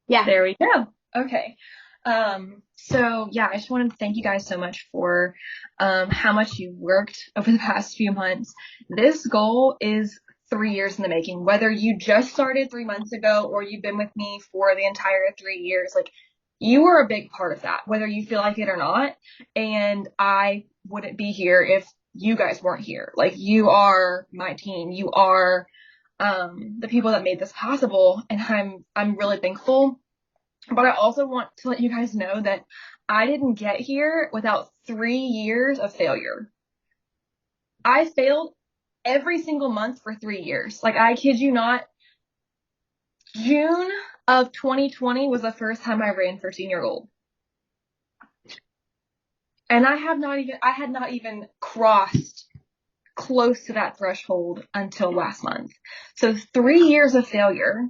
Yeah. There we go. Okay. So yeah, I just wanted to thank you guys so much for how much you worked over the past few months. This goal is 3 years in the making. Whether you just started 3 months ago or you've been with me for the entire 3 years, like you were a big part of that, whether you feel like it or not. And I wouldn't be here if you guys weren't here. Like you are my team. You are the people that made this possible, and I'm really thankful. But I also want to let you guys know that I didn't get here without 3 years of failure. I failed every single month for 3 years. Like, I kid you not, June of 2020 was the first time I ran for senior gold. And I had not even crossed close to that threshold until last month. So 3 years of failure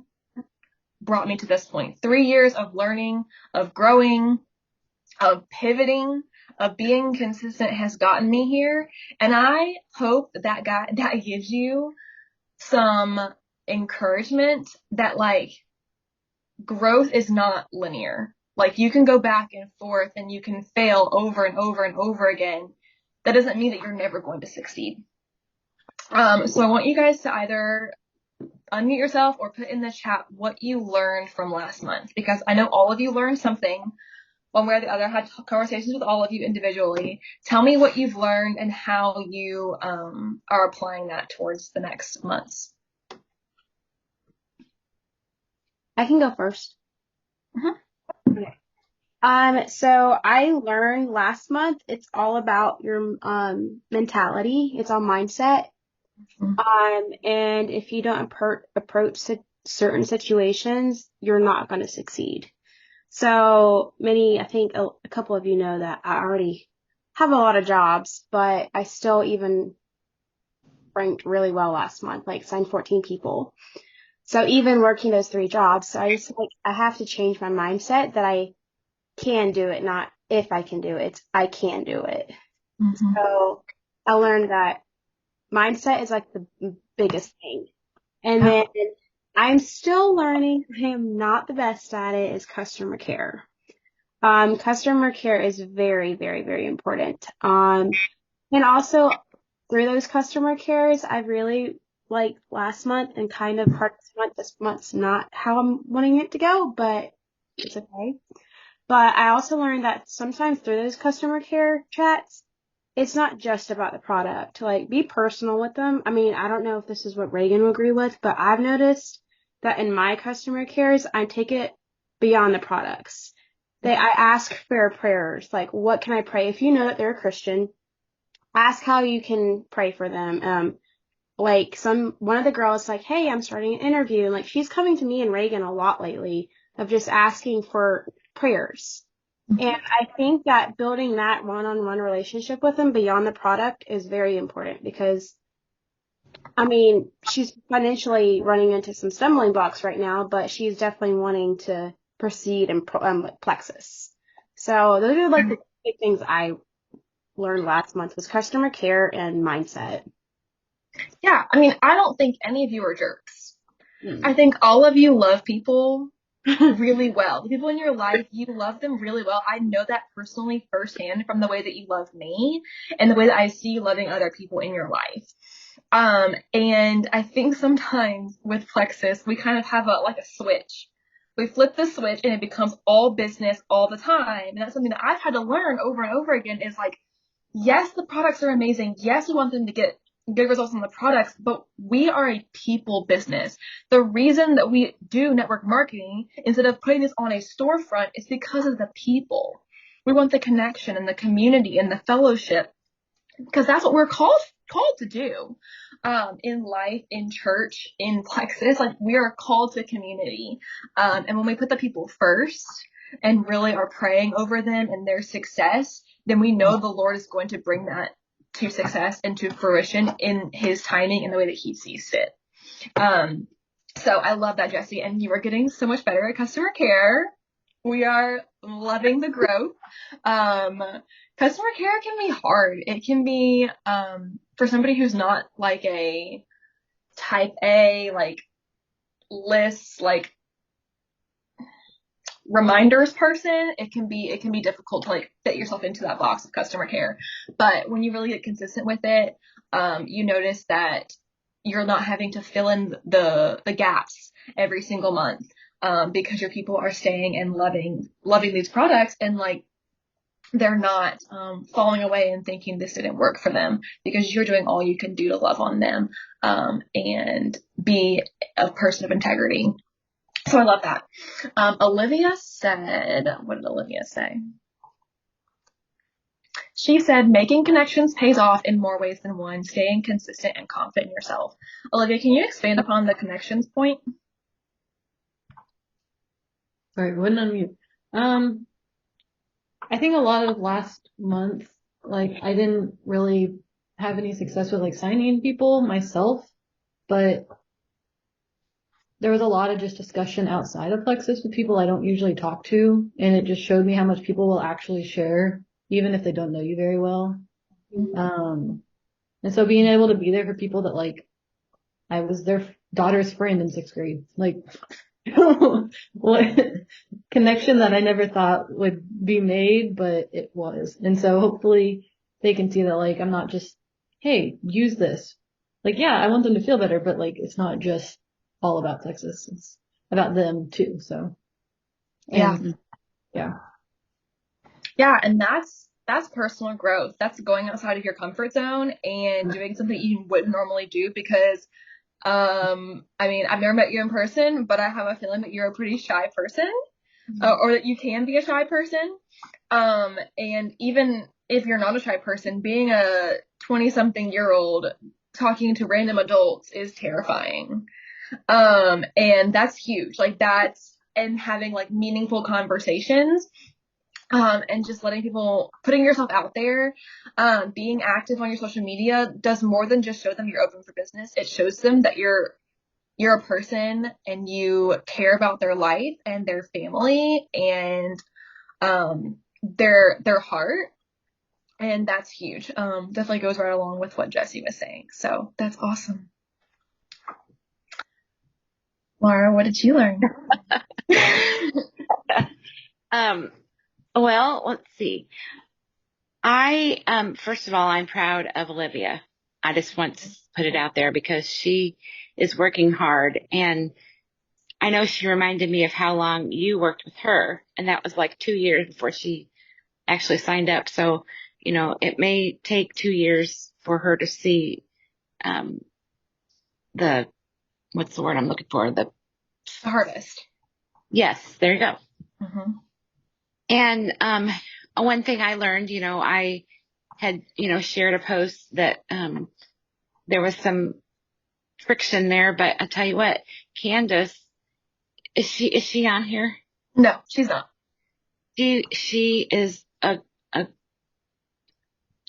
brought me to this point. 3 years of learning, of growing, of pivoting, of being consistent has gotten me here. And I hope that gives you some encouragement that like growth is not linear. Like you can go back and forth and you can fail over and over and over again. That doesn't mean that you're never going to succeed. So I want you guys to either unmute yourself or put in the chat what you learned from last month, because I know all of you learned something one way or the other. I had conversations with all of you individually. Tell me what you've learned and how you are applying that towards the next months. I can go first. Mhm. Okay. So I learned last month it's all about your mentality. It's all mindset. And if you don't approach certain situations, you're not going to succeed. So I think a couple of you know that I already have a lot of jobs, but I still even ranked really well last month, like signed 14 people. So even working those three jobs, so I have to change my mindset that I can do it, not if I can do it. It's I can do it. Mm-hmm. So I learned that mindset is like the biggest thing. And Yeah. then I'm still learning. I am not the best at it is customer care. Customer care is very, very, very important. And also through those customer cares, I really like last month and kind of part of this month. This month's not how I'm wanting it to go, but it's okay. But I also learned that sometimes through those customer care chats, it's not just about the product. Like, be personal with them. I mean, I don't know if this is what Reagan will agree with, but I've noticed that in my customer cares, I take it beyond the products. I ask for prayers. Like, what can I pray? If you know that they're a Christian, ask how you can pray for them. Like one of the girls like, hey, I'm starting an interview. And like, she's coming to me and Reagan a lot lately of just asking for prayers. And Mm-hmm. I think that building that one-on-one relationship with them beyond the product is very important because, I mean, she's financially running into some stumbling blocks right now, but she's definitely wanting to proceed in like Plexus. So those are like the big things I learned last month was customer care and mindset. Yeah. I mean, I don't think any of you are jerks. I Mm. think all of you love people really well. The people in your life, you love them really well. I know that personally firsthand from the way that you love me and the way that I see you loving other people in your life. And I think sometimes with Plexus, we kind of have a switch. We flip the switch and it becomes all business all the time. And that's something that I've had to learn over and over again is like, yes, the products are amazing. Yes, we want them to get good results on the products, but we are a people business. The reason that we do network marketing instead of putting this on a storefront is because of the people. We want the connection and the community and the fellowship because that's what we're called to do in life, in church, in Plexus. Like we are called to community, and when we put the people first and really are praying over them and their success, then we know the Lord is going to bring that to success and to fruition in His timing in the way that He sees fit. Um, so I love that, Jesse, and you are getting so much better at customer care. We are loving the growth. Um, Customer care can be hard. It can be, for somebody who's not like a type A, like lists, like reminders person, it can be difficult to like fit yourself into that box of customer care. But when you really get consistent with it, you notice that you're not having to fill in the gaps every single month, because your people are staying and loving these products, and like they're not falling away and thinking this didn't work for them, because you're doing all you can do to love on them, and be a person of integrity. So I love that. Olivia said, what did Olivia say? She said, making connections pays off in more ways than one, staying consistent and confident in yourself. Olivia, can you expand upon the connections point? Sorry, wouldn't unmute. I think a lot of last month, like I didn't really have any success with like signing people myself, but there was a lot of just discussion outside of Plexus with people I don't usually talk to, and it just showed me how much people will actually share, even if they don't know you very well. And so being able to be there for people that like, I was their daughter's friend in 6th grade, like, what connection that I never thought would be made, but it was. And so hopefully they can see that like, I'm not just, hey, use this. Like, yeah, I want them to feel better, but like, it's not just all about Texas. It's about them too. So, and, yeah. Yeah. And that's personal growth. That's going outside of your comfort zone and doing something you wouldn't normally do, because I mean, I've never met you in person, but I have a feeling that you're a pretty shy person, or that you can be a shy person. And even if you're not a shy person, being a 20-something-year-old talking to random adults is terrifying. And that's huge. Like and having like meaningful conversations, and just putting yourself out there, being active on your social media does more than just show them you're open for business. It shows them that you're a person and you care about their life and their family and their heart. And that's huge. Definitely goes right along with what Jessie was saying. So that's awesome. Laura, what did you learn? Well, let's see. First of all, I'm proud of Olivia. I just want to put it out there because she is working hard, and I know she reminded me of how long you worked with her, and that was like 2 years before she actually signed up. So, it may take 2 years for her to see, what's the word I'm looking for? The harvest. Yes, there you go. Mm-hmm. And, one thing I learned, I had, shared a post that, there was some friction there, but I tell you what, Candace, is she on here? No, she's not. She is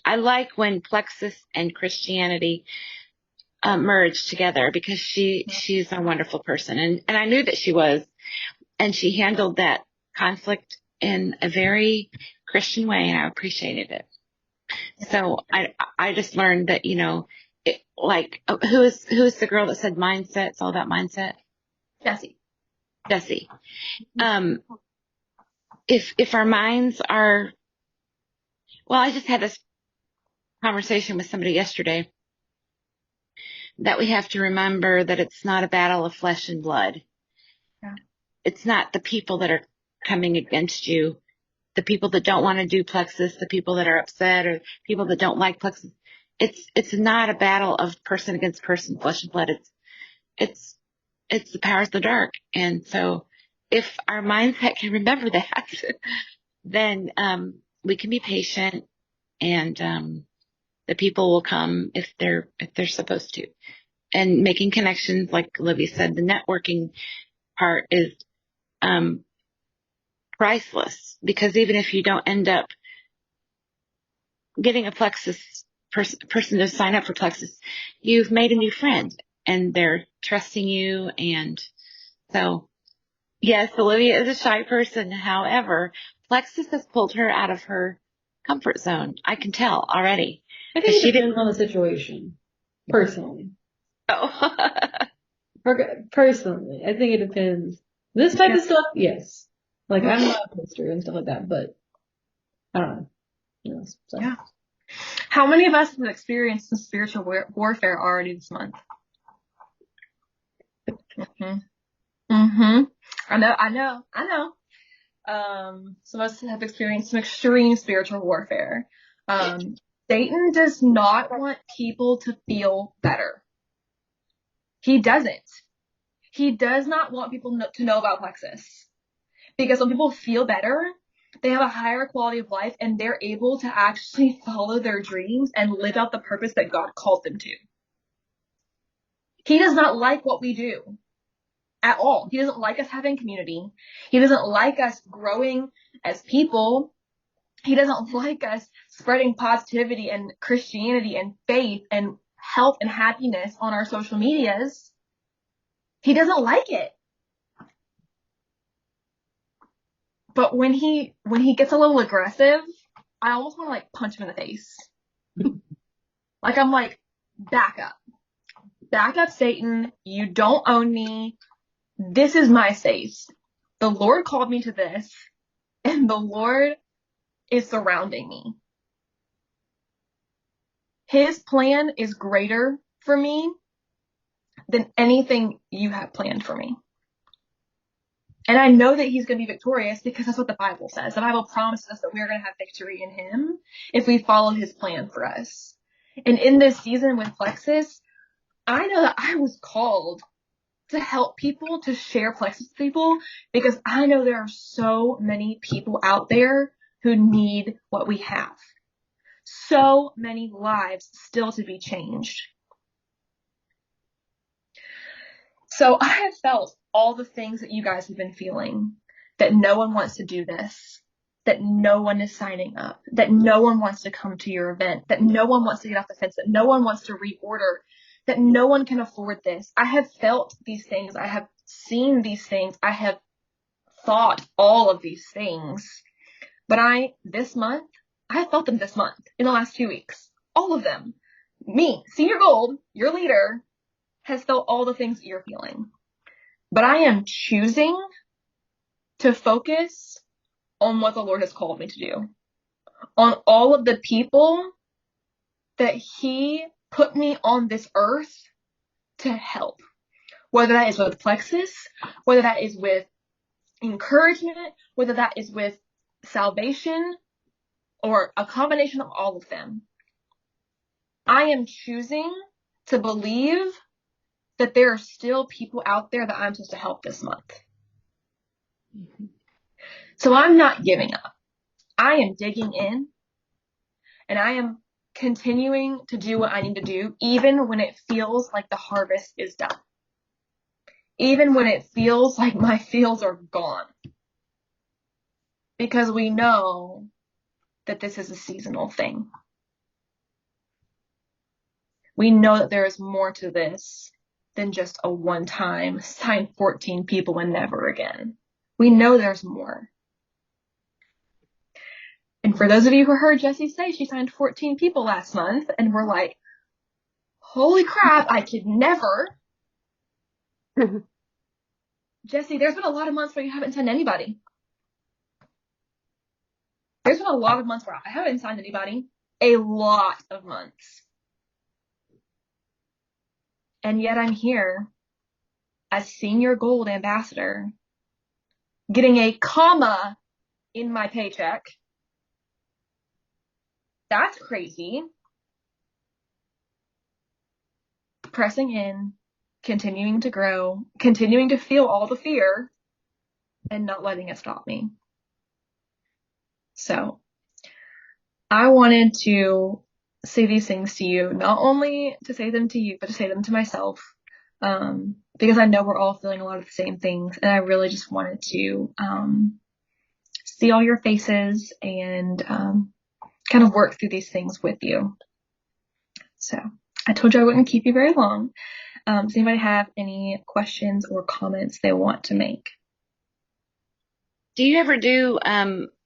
I like when Plexus and Christianity merge together, because she's a wonderful person, and I knew that she was, and she handled that conflict in a very Christian way, and I appreciated it. So I just learned that, who is the girl that said mindset? It's all about mindset. Jessie. If our minds are, well, I just had this conversation with somebody yesterday that we have to remember that it's not a battle of flesh and blood. Yeah. It's not the people that are coming against you, the people that don't want to do Plexus, the people that are upset, or people that don't like Plexus. It's not a battle of person against person, flesh and blood. It's the powers of the dark. And so if our mindset can remember that, then we can be patient, and the people will come if they're supposed to. And making connections, like Olivia said, the networking part is priceless, because even if you don't end up getting a Plexus person to sign up for Plexus, you've made a new friend and they're trusting you. And so, yes, Olivia is a shy person. However, Plexus has pulled her out of her comfort zone. I can tell already. I think it depends on the situation, personally. Oh. Personally, I think it depends. This type of stuff, yes. Like I'm not a poster and stuff like that, but I don't know. You know, so. Yeah. How many of us have experienced some spiritual warfare already this month? Mm-hmm. I know. Some of us have experienced some extreme spiritual warfare. Satan does not want people to feel better. He doesn't. He does not want people to know about Plexus. Because when people feel better, they have a higher quality of life and they're able to actually follow their dreams and live out the purpose that God called them to. He does not like what we do at all. He doesn't like us having community. He doesn't like us growing as people. He doesn't like us spreading positivity and Christianity and faith and health and happiness on our social medias. He doesn't like it. But when he gets a little aggressive, I almost want to like punch him in the face. Like I'm like, back up, Satan. You don't own me. This is my space. The Lord called me to this, and the Lord is surrounding me. His plan is greater for me than anything you have planned for me. And I know that he's going to be victorious because that's what the Bible says. The Bible promises us that we're going to have victory in him if we follow his plan for us. And in this season with Plexus, I know that I was called to help people, to share Plexus with people, because I know there are so many people out there who need what we have. So many lives still to be changed. So I have felt all the things that you guys have been feeling, that no one wants to do this, that no one is signing up, that no one wants to come to your event, that no one wants to get off the fence, that no one wants to reorder, that no one can afford this. I have felt these things. I have seen these things. I have thought all of these things. But I have felt them this month, in the last 2 weeks. All of them. Me, Senior Gold, your leader, has felt all the things that you're feeling. But I am choosing to focus on what the Lord has called me to do. On all of the people that he put me on this earth to help. Whether that is with Plexus, whether that is with encouragement, whether that is with salvation, or a combination of all of them. I am choosing to believe that there are still people out there that I'm supposed to help this month. So I'm not giving up. I am digging in, and I am continuing to do what I need to do, even when it feels like the harvest is done. Even when it feels like my fields are gone. Because we know that this is a seasonal thing. We know that there is more to this than just a one-time sign 14 people and never again. We know there's more. And for those of you who heard Jessie say she signed 14 people last month and were like, holy crap, I could never. Jessie, there's been a lot of months where you haven't signed anybody. There's been a lot of months where I haven't signed anybody. A lot of months. And yet I'm here as Senior Gold Ambassador, getting a comma in my paycheck. That's crazy. Pressing in, continuing to grow, continuing to feel all the fear, and not letting it stop me. So, I wanted to say these things to you, not only to say them to you, but to say them to myself, because I know we're all feeling a lot of the same things, and I really just wanted to see all your faces and kind of work through these things with you. So, I told you I wouldn't keep you very long. Does anybody have any questions or comments they want to make? Do you ever do,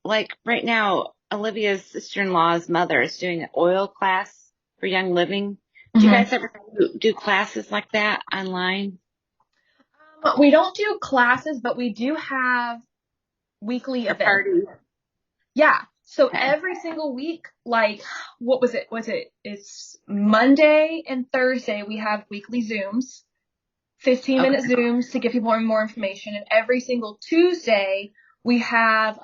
like right now, Olivia's sister-in-law's mother is doing an oil class for Young Living. Do you guys ever do classes like that online? We don't do classes, but we do have weekly Or event. party. Yeah. So Okay. every single week, like, what was it? It's Monday and Thursday, we have weekly Zooms, 15-minute Zooms to give people more information. And every single Tuesday, we have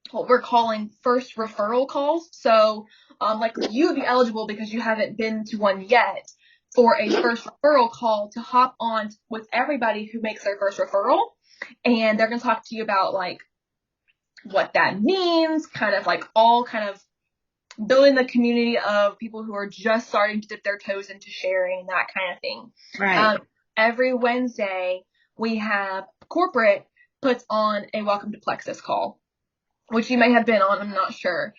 what we're calling first referral calls. So, like, you would be eligible because you haven't been to one yet for a first referral call to hop on with everybody who makes their first referral. And they're going to talk to you about, like, what that means, kind of like all kind of building the community of people who are just starting to dip their toes into sharing, that kind of thing. Right. Every Wednesday, we have corporate puts on a Welcome to Plexus call, which you may have been on, I'm not sure.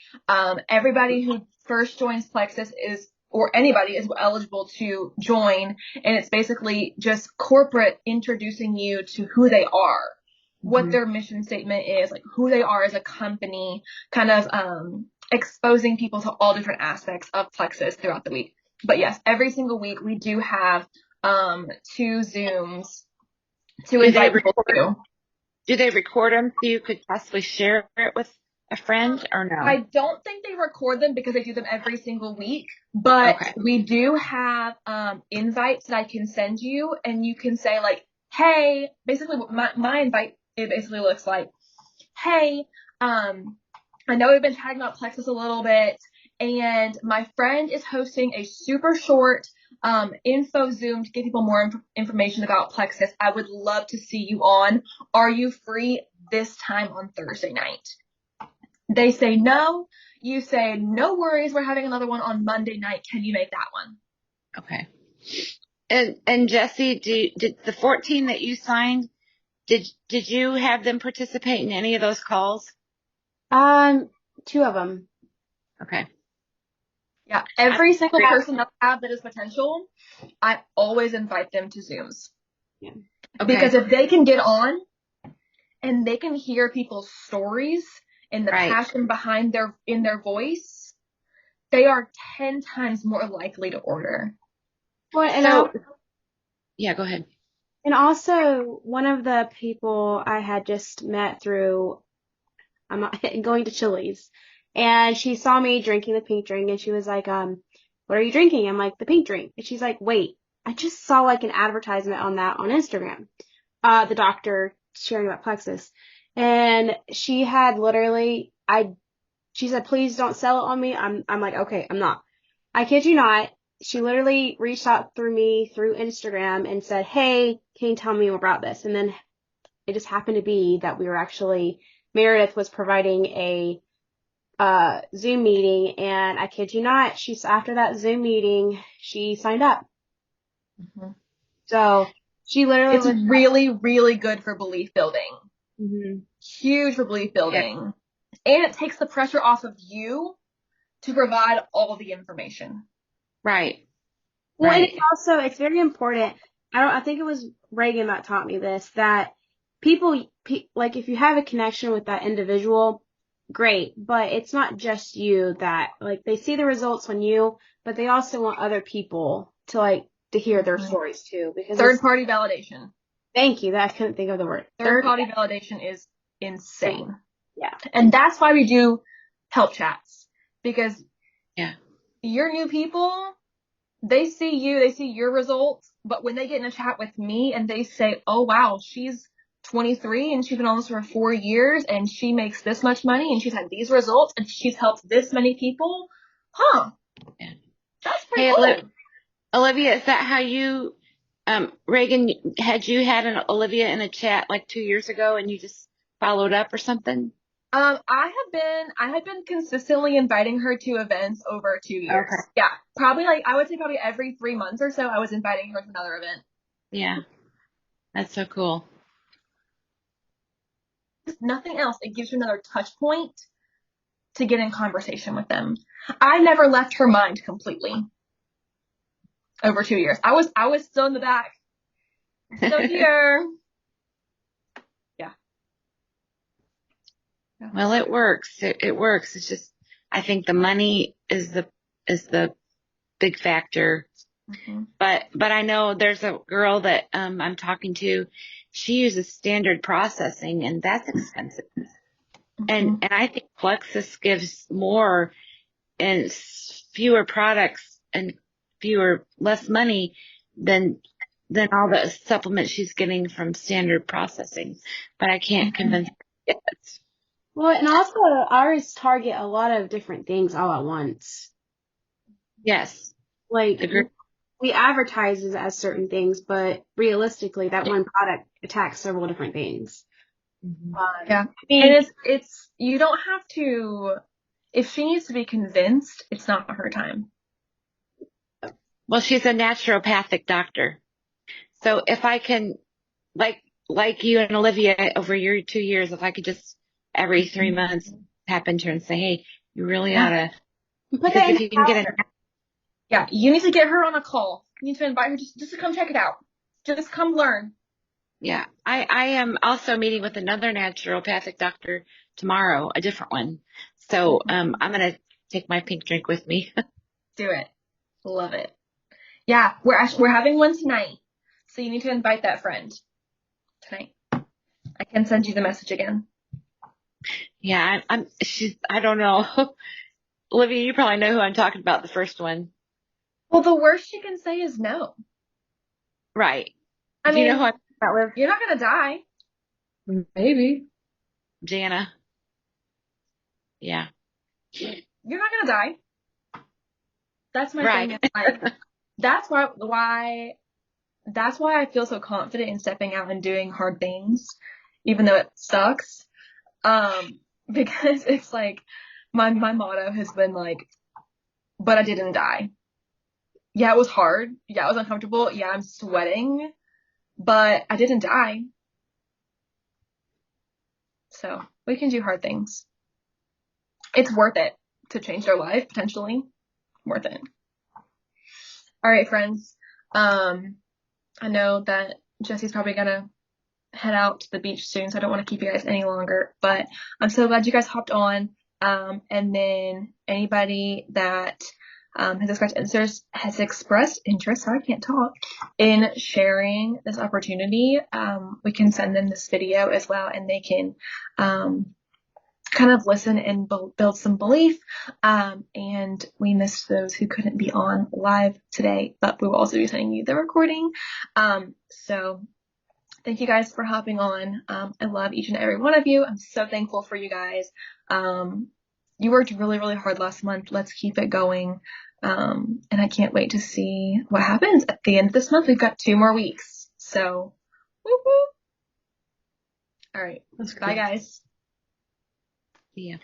Everybody who first joins Plexus or anybody is eligible to join, and it's basically just corporate introducing you to who they are, what their mission statement is, like who they are as a company, kind of exposing people to all different aspects of Plexus throughout the week. But yes, every single week we do have 2 Zooms to invite people to. Do they record them so you could possibly share it with a friend or no? I don't think they record them because they do them every single week, but we do have invites that I can send you, and you can say, like, hey, basically what my invite, it basically looks like, hey, I know we've been talking about Plexus a little bit, and my friend is hosting a super short info Zoom to give people more information about Plexus. I would love to see you on. Are you free this time on Thursday night? They say no. You say, no worries, we're having another one on Monday night. Can you make that one? Okay. And Jesse, did the 14 that you signed, did you have them participate in any of those calls? 2 of them. Okay. Yeah, every single person that I have that is potential, I always invite them to Zooms. Yeah. Okay. Because if they can get on and they can hear people's stories and the passion behind their voice, they are 10 times more likely to order. Well, and yeah, go ahead. And also, one of the people I had just met through going to Chili's, and she saw me drinking the pink drink, and she was like, what are you drinking? I'm like, the pink drink. And she's like, wait, I just saw like an advertisement on that on Instagram. The doctor sharing about Plexus. And she had literally, she said, please don't sell it on me. I'm like, okay, I'm not. I kid you not. She literally reached out through me through Instagram and said, hey, can you tell me more about this? And then it just happened to be that Meredith was providing a Zoom meeting, and I kid you not, after that Zoom meeting, she signed up. Mm-hmm. So she literally it's really, really good for belief building. Mm-hmm. Huge for belief building. Yeah. And it takes the pressure off of you to provide all the information. Right. Well, and it's very important. I think it was Reagan that taught me this, that people, like, if you have a connection with that individual, great, but it's not just you that, like, they see the results on you, but they also want other people to hear their stories too. Because third-party validation. Thank you. I couldn't think of the word. Third-party validation is insane. Yeah. And that's why we do help chats. Because your new people, they see you, they see your results, but when they get in a chat with me and they say, oh, wow, she's 23 and she's been on this for 4 years and she makes this much money and she's had these results and she's helped this many people. Yeah. That's pretty cool. Olivia, is that how you, Reagan, had an Olivia in a chat like 2 years ago and you just followed up or something? I have been consistently inviting her to events over 2 years. Okay. Yeah. Probably I would say probably every 3 months or so I was inviting her to another event. Yeah. That's so cool. If nothing else, it gives you another touch point to get in conversation with them. I never left her mind completely over 2 years. I was still in the back. Still here. Well, it works. It works. It's just, I think the money is the big factor. Mm-hmm. But I know there's a girl that I'm talking to, she uses standard processing, and that's expensive. And I think Plexus gives more and fewer products and less money than all the supplements she's getting from standard processing. But I can't convince her yet. Well, and also ours target a lot of different things all at once. Yes. Like Agree. we advertise it as certain things, but realistically, that one product attacks several different things. Yeah. I mean, And it's, you don't have to, if she needs to be convinced, it's not her time. Well, she's a naturopathic doctor. So if I can, like you and Olivia over your 2 years, if I could just every 3 months tap into her and say, hey, you really ought to, put because that in if you can get Yeah, you need to get her on a call. You need to invite her just to come check it out. Just come learn. yeah, I am also meeting with another naturopathic doctor tomorrow, a different one. So, I'm going to take my pink drink with me. Do it. Love it. Yeah, we're having one tonight. So you need to invite that friend tonight. I can send you the message again. Yeah, I don't know. Olivia, you probably know who I'm talking about, the first one. Well, the worst she can say is no. Right. I Do you know mean, who I'm talking about, Liv? you're not gonna die. Maybe. Jana. Yeah. You're not gonna die. That's my Right. thing. Like, that's why I feel so confident in stepping out and doing hard things, even though it sucks. Because it's like my motto has been like, but I didn't die. Yeah, it was hard. Yeah, it was uncomfortable. Yeah, I'm sweating, but I didn't die. So we can do hard things. It's worth it to change their life, potentially. Worth it. All right, friends. I know that Jesse's probably gonna head out to the beach soon, so I don't want to keep you guys any longer, but I'm so glad you guys hopped on. And then anybody that has expressed interest, sorry, I can't talk, in sharing this opportunity, we can send them this video as well, and they can kind of listen and build some belief. And we missed those who couldn't be on live today, but we will also be sending you the recording. So thank you guys for hopping on. I love each and every one of you. I'm so thankful for you guys. You worked really, really hard last month. Let's keep it going. And I can't wait to see what happens at the end of this month. We've got 2 more weeks. So, woo-hoo. All right. That's Bye, cool. guys. Yeah.